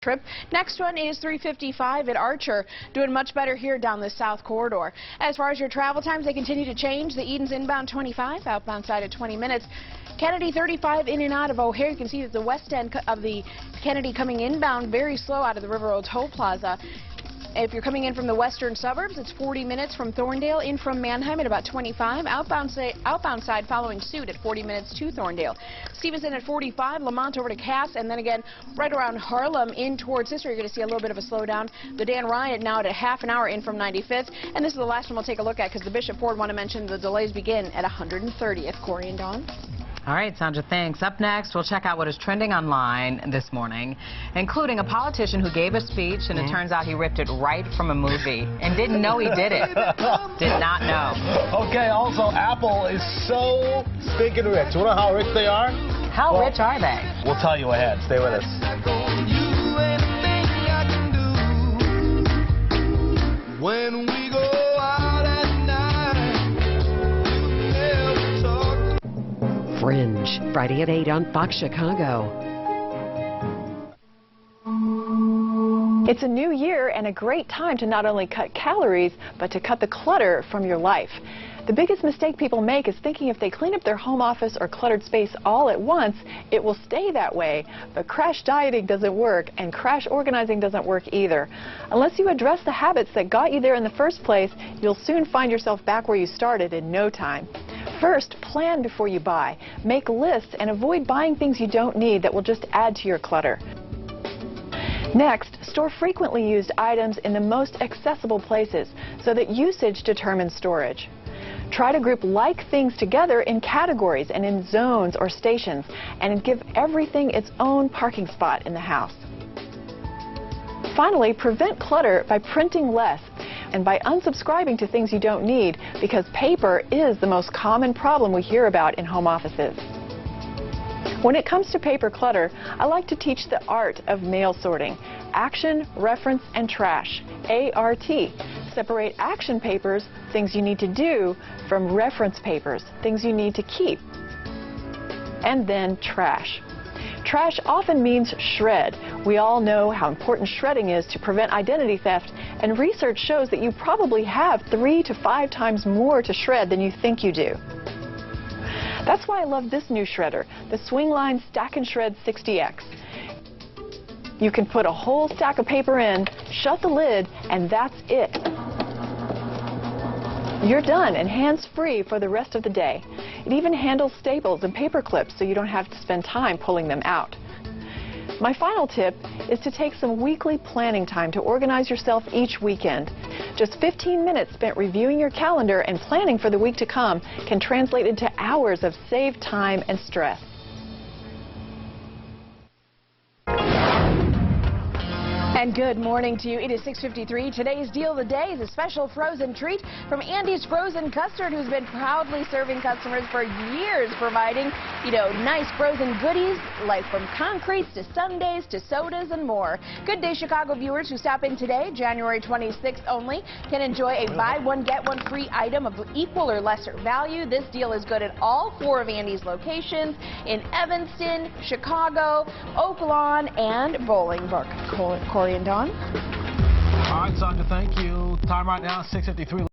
Trip. Next one is 355 at Archer, doing much better here down the south corridor. As far as your travel times, they continue to change. The Eden's inbound 25, outbound side at 20 minutes. Kennedy 35 in and out of O'Hare. You can see that the west end of the Kennedy coming inbound very slow out of the River Road Toll Plaza. If you're coming in from the western suburbs, it's 40 minutes from Thorndale, in from Mannheim at about 25. Outbound side following suit at 40 minutes to Thorndale. Stevenson at 45, Lamont over to Cass, and then again right around Harlem in towards Sister. You're going to see a little bit of a slowdown. The Dan Ryan now at a half an hour in from 95th. And this is the last one we'll take a look at because the Bishop Ford want to mention the delays begin at 130th. Corey and Dawn. All right, Sandra, thanks. Up next, we'll check out what is trending online this morning, including a politician who gave a speech, and it turns out he ripped it right from a movie and didn't know he did it. Did not know. Okay, also, Apple is so stinking rich. You know how rich they are? How rich are they? We'll tell you ahead. Stay with us. When we go out at night, Fringe, Friday at 8 on Fox Chicago. It's a new year and a great time to not only cut calories, but to cut the clutter from your life. The biggest mistake people make is thinking if they clean up their home office or cluttered space all at once, it will stay that way. But crash dieting doesn't work, and crash organizing doesn't work either. Unless you address the habits that got you there in the first place, you'll soon find yourself back where you started in no time. First, plan before you buy. Make lists and avoid buying things you don't need that will just add to your clutter. Next, store frequently used items in the most accessible places so that usage determines storage. Try to group like things together in categories and in zones or stations, and give everything its own parking spot in the house. Finally, prevent clutter by printing less and by unsubscribing to things you don't need, because paper is the most common problem we hear about in home offices. When it comes to paper clutter, I like to teach the art of mail sorting. Action, reference, and trash. ART. Separate action papers, things you need to do, from reference papers, things you need to keep. And then trash. Trash often means shred. We all know how important shredding is to prevent identity theft, and research shows that you probably have 3 to 5 times more to shred than you think you do. That's why I love this new shredder, the Swingline Stack and Shred 60X. You can put a whole stack of paper in, shut the lid, and that's it. You're done and hands-free for the rest of the day. It even handles staples and paper clips so you don't have to spend time pulling them out. My final tip is to take some weekly planning time to organize yourself each weekend. Just 15 minutes spent reviewing your calendar and planning for the week to come can translate into hours of saved time and stress. And good morning to you. It is 6:53. Today's deal of the day is a special frozen treat from Andy's Frozen Custard, who's been proudly serving customers for years, providing, nice frozen goodies, like from concretes to sundaes to sodas and more. Good Day Chicago viewers who stop in today, January 26th only, can enjoy a buy one get one free item of equal or lesser value. This deal is good at all 4 of Andy's locations in Evanston, Chicago, Oak Lawn, and Bolingbrook. Corey and Dawn. All right, Sandra, thank you. Time right now, 6:53.